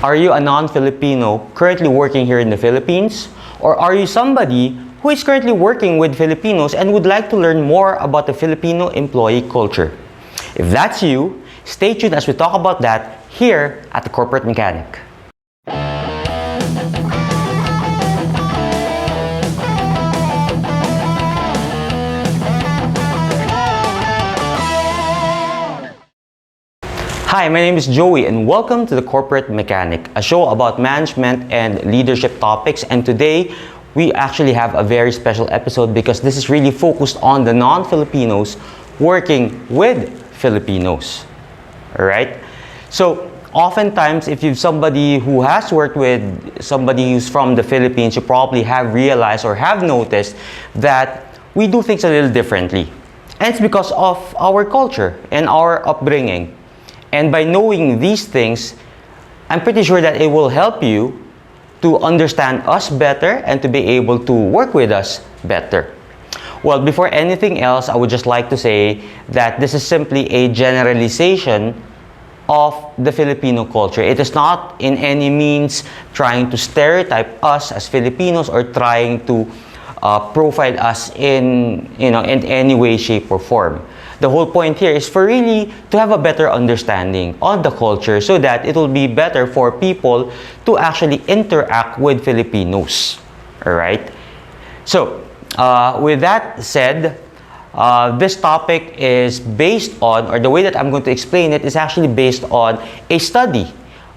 Are you a non-Filipino currently working here in the Philippines? Or are you somebody who is currently working with Filipinos and would like to learn more about the Filipino employee culture? If that's you, stay tuned as we talk about that here at the Corporate Mechanic. Hi, my name is Joey and welcome to the Corporate Mechanic, a show about management and leadership topics. And today, we actually have a very special episode because this is really focused on the non-Filipinos working with Filipinos. Alright? So, oftentimes, if you're somebody who has worked with somebody who's from the Philippines, you probably have realized or have noticed that we do things a little differently. And it's because of our culture and our upbringing. And by knowing these things, I'm pretty sure that it will help you to understand us better and to be able to work with us better. Well, before anything else, I would just like to say that this is simply a generalization of the Filipino culture. It is not in any means trying to stereotype us as Filipinos or trying to profile us in any way, shape, or form. The whole point here is for really to have a better understanding on the culture so that it will be better for people to actually interact with Filipinos. Alright? So, with that said, this topic is based on, or the way that I'm going to explain it is actually based on a study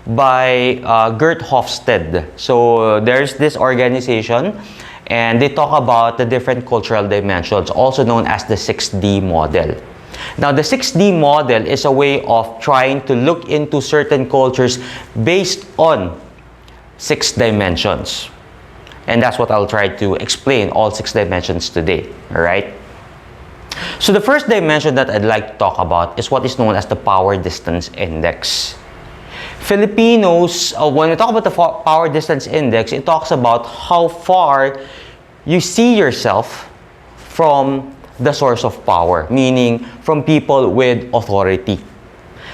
by Gert Hofstede. So, there's this organization and they talk about the different cultural dimensions, also known as the 6D model. Now, the 6D model is a way of trying to look into certain cultures based on 6 dimensions. And that's what I'll try to explain, all 6 dimensions today. Alright? So, the first dimension that I'd like to talk about is what is known as the power distance index. Filipinos, when we talk about the power distance index, it talks about how far you see yourself from the source of power, meaning from people with authority.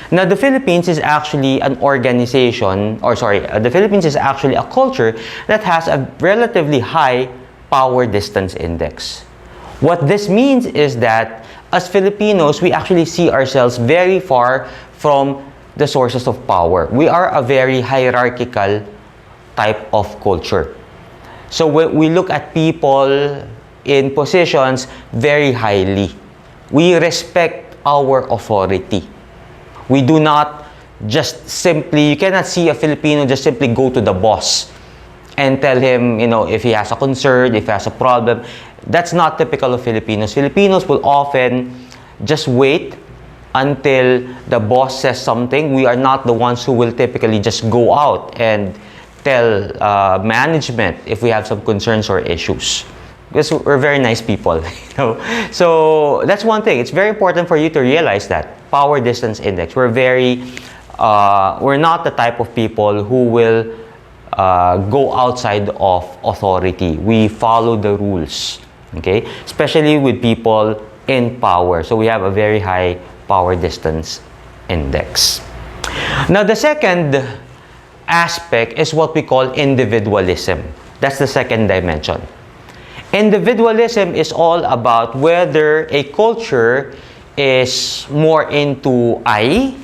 Now, the Philippines is actually an organization, the Philippines is actually a culture that has a relatively high power distance index. What this means is that as Filipinos, we actually see ourselves very far from the sources of power. We are a very hierarchical type of culture. So when we look at people in positions very highly, we respect our authority. We do not just simply, you cannot see a Filipino just simply go to the boss and tell him, if he has a concern, if he has a problem. That's not typical of Filipinos. Filipinos will often just wait until the boss says something. We are not the ones who will typically just go out and tell management if we have some concerns or issues. Because we're very nice people, So that's one thing. It's very important for you to realize that power distance index. We're not the type of people who will go outside of authority. We follow the rules, okay? Especially with people in power. So we have a very high power distance index. Now, the second aspect is what we call individualism. That's the second dimension. Individualism is all about whether a culture is more into I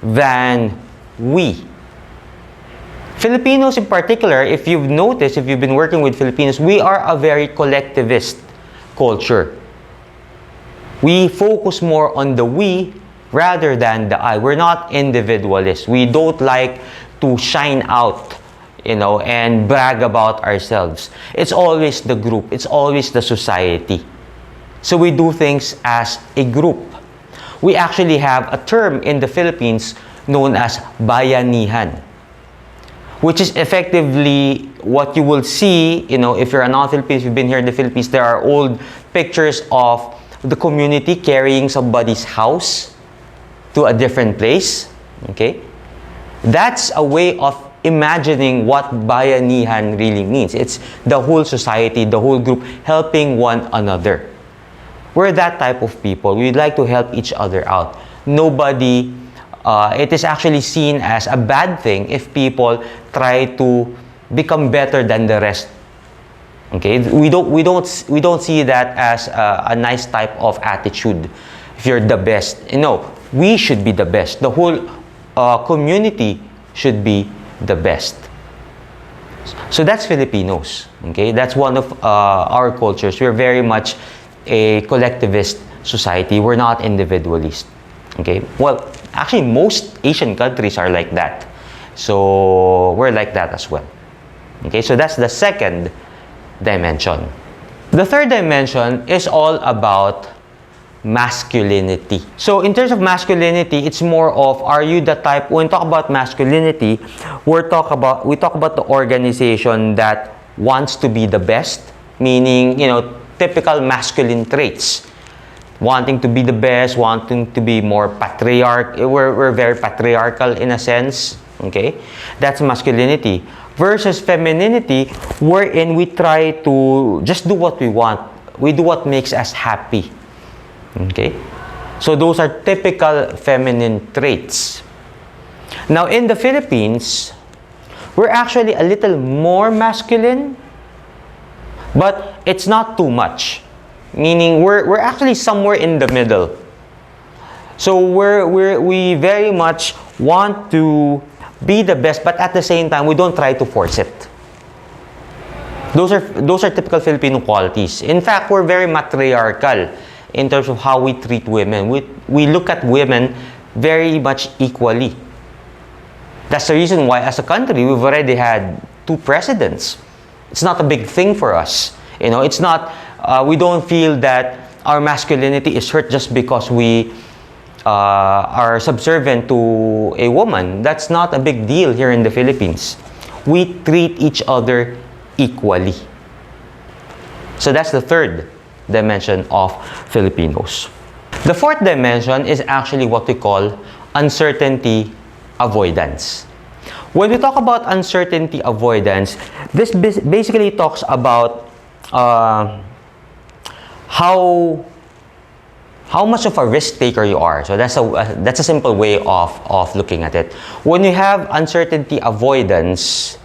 than we. Filipinos in particular, if you've noticed, if you've been working with Filipinos, we are a very collectivist culture. We focus more on the we rather than the I. We're not individualists. We don't like to shine out, and brag about ourselves. It's always the group. It's always the society. So we do things as a group. We actually have a term in the Philippines known as bayanihan, which is effectively what you will see, if you're a non-Filipino, if you've been here in the Philippines, there are old pictures of the community carrying somebody's house to a different place, okay? That's a way of imagining what bayanihan really means. It's the whole society, the whole group helping one another. We're that type of people. We'd like to help each other out. Nobody it is actually seen as a bad thing if people try to become better than the rest. Okay, we don't see that as a nice type of attitude. If you're the best, no, we should be the best. The whole community should be the best. So that's Filipinos. Okay, that's one of our cultures. We're very much a collectivist society. We're not individualist. Okay, well, actually, most Asian countries are like that. So we're like that as well. Okay, so that's the second dimension. The third dimension is all about masculinity. So in terms of masculinity, it's more of, are you the type, when we talk about masculinity, we talk about the organization that wants to be the best, meaning, typical masculine traits. Wanting to be the best, wanting to be more we're very patriarchal in a sense. Okay, that's masculinity. Versus femininity, wherein we try to just do what we want. We do what makes us happy. Okay, so those are typical feminine traits. Now in the Philippines, we're actually a little more masculine, but it's not too much. Meaning we're actually somewhere in the middle. So we very much want to be the best, but at the same time we don't try to force it. Those are typical Filipino qualities. In fact, we're very matriarchal in terms of how we treat women. We look at women very much equally. That's the reason why, as a country, we've already had 2 presidents. It's not a big thing for us. It's not. We don't feel that our masculinity is hurt just because we are subservient to a woman. That's not a big deal here in the Philippines. We treat each other equally. So that's the third dimension of Filipinos. The fourth dimension is actually what we call uncertainty avoidance. When we talk about uncertainty avoidance, this basically talks about how much of a risk taker you are. So that's a simple way of looking at it. When you have uncertainty avoidance,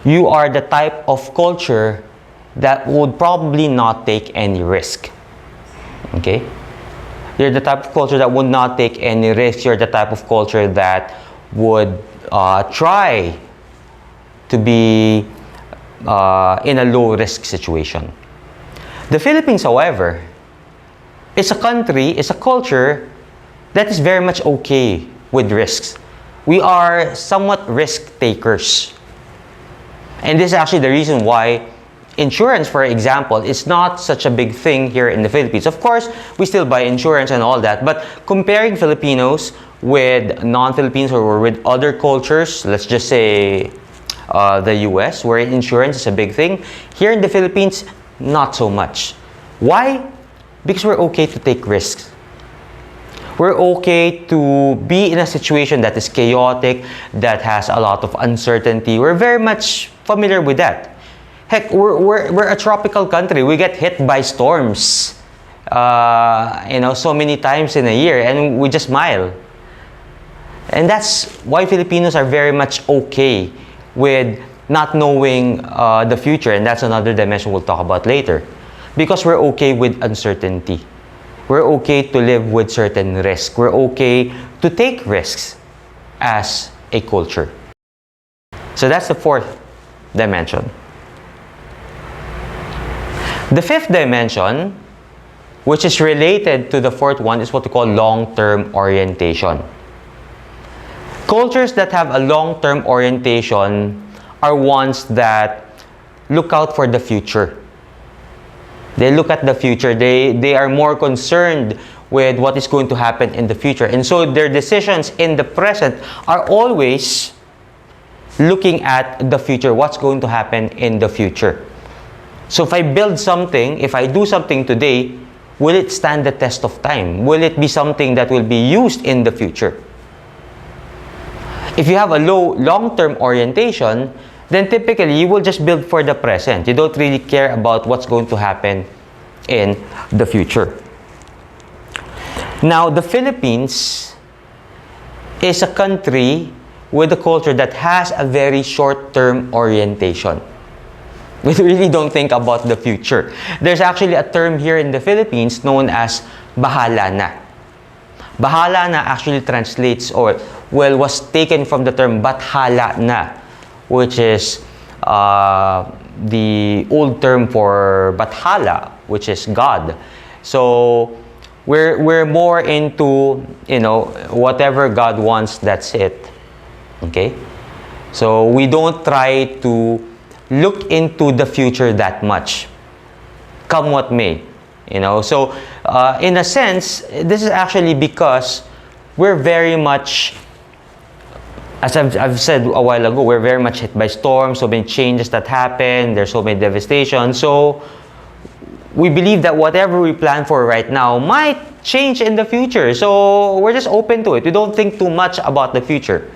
you are the type of culture that would probably not take any risk. Okay? You're the type of culture that would not take any risk. You're the type of culture that would try to be in a low risk situation. The Philippines, however, is a culture that is very much okay with risks. We are somewhat risk takers. And this is actually the reason why insurance, for example, is not such a big thing here in the Philippines. Of course, we still buy insurance and all that, but comparing Filipinos with non-Filipinos or with other cultures, let's just say the US, where insurance is a big thing, here in the Philippines, not so much. Why? Because we're okay to take risks. We're okay to be in a situation that is chaotic, that has a lot of uncertainty. We're very much familiar with that. Heck, we're a tropical country. We get hit by storms, so many times in a year, and we just smile. And that's why Filipinos are very much okay with not knowing the future, and that's another dimension we'll talk about later. Because we're okay with uncertainty. We're okay to live with certain risks. We're okay to take risks as a culture. So that's the fourth dimension. The fifth dimension, which is related to the fourth one, is what we call long-term orientation. Cultures that have a long-term orientation are ones that look out for the future. They look at the future. They are more concerned with what is going to happen in the future. And so their decisions in the present are always looking at the future, what's going to happen in the future. So if I build something, if I do something today, will it stand the test of time? Will it be something that will be used in the future? If you have a long-term orientation, then typically you will just build for the present. You don't really care about what's going to happen in the future. Now, the Philippines is a country with a culture that has a very short-term orientation. We really don't think about the future. There's actually a term here in the Philippines known as bahala na. Bahala na actually translates, or well, was taken from the term bathala na, which is the old term for bathala, which is God. So we're more into, you know, whatever God wants, that's it. Okay? So we don't try to look into the future that much, come what may. You know, so in a sense, this is actually because we're very much, as I've said a while ago, we're very much hit by storms, so many changes that happen, there's so many devastation. So we believe that whatever we plan for right now might change in the future. So we're just open to it. We don't think too much about the future.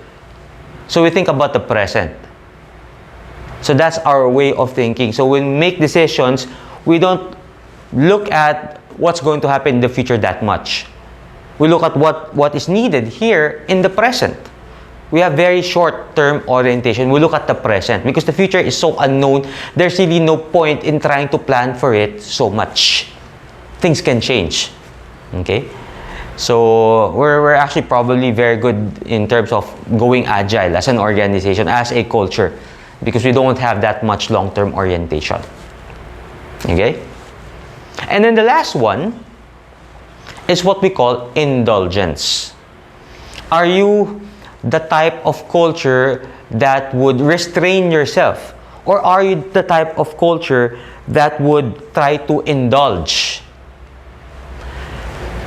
So we think about the present. So that's our way of thinking. So when we make decisions, we don't look at what's going to happen in the future that much. We look at what is needed here in the present. We have very short-term orientation. We look at the present because the future is so unknown. There's really no point in trying to plan for it so much. Things can change. Okay? So we're actually probably very good in terms of going agile as an organization, as a culture, because we don't have that much long-term orientation. Okay? And then the last one is what we call indulgence. Are you the type of culture that would restrain yourself? Or are you the type of culture that would try to indulge?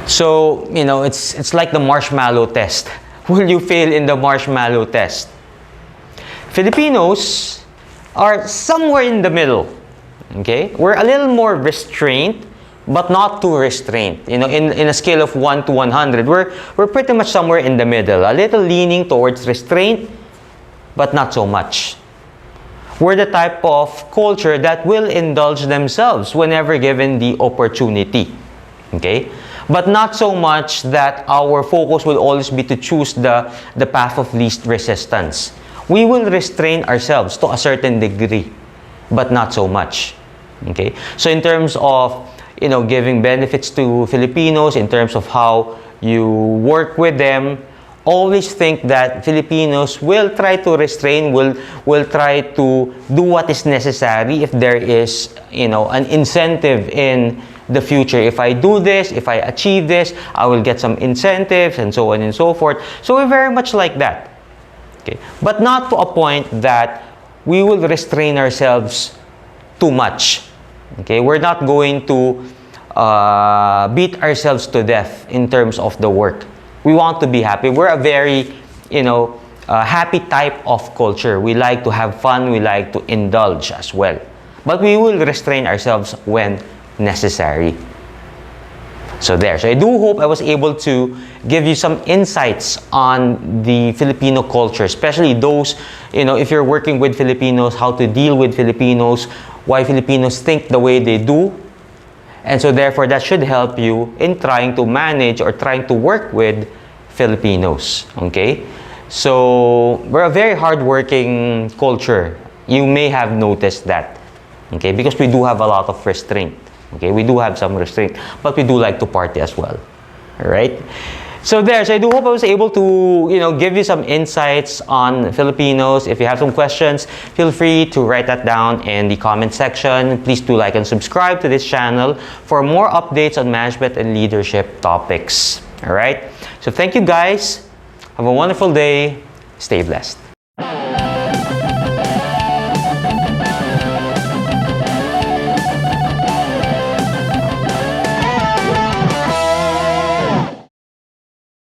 So, you know, it's like the marshmallow test. Will you fail in the marshmallow test? Filipinos are somewhere in the middle. Okay? We're a little more restrained, but not too restrained. You know, in a scale of 1 to 100, we're pretty much somewhere in the middle. A little leaning towards restraint, but not so much. We're the type of culture that will indulge themselves whenever given the opportunity. Okay? But not so much that our focus will always be to choose the path of least resistance. We will restrain ourselves to a certain degree, but not so much. Okay? So in terms of, you know, giving benefits to Filipinos, in terms of how you work with them, always think that Filipinos will try to restrain, will try to do what is necessary if there is, you know, an incentive in the future. If I do this, if I achieve this, I will get some incentives and so on and so forth. So we're very much like that. Okay? But not to a point that we will restrain ourselves too much. Okay? We're not going to beat ourselves to death in terms of the work. We want to be happy. We're a very, you know, happy type of culture. We like to have fun. We like to indulge as well. But we will restrain ourselves when necessary. So there. So I do hope I was able to give you some insights on the Filipino culture, especially those, you know, if you're working with Filipinos, how to deal with Filipinos, why Filipinos think the way they do. And so therefore, that should help you in trying to manage or trying to work with Filipinos. Okay? So we're a very hardworking culture. You may have noticed that. Okay? Because we do have a lot of restraint. Okay? We do have some restraint. But we do like to party as well. Alright? So there, so I do hope I was able to, you know, give you some insights on Filipinos. If you have some questions, feel free to write that down in the comment section. Please do like and subscribe to this channel for more updates on management and leadership topics. Alright? So thank you guys. Have a wonderful day. Stay blessed.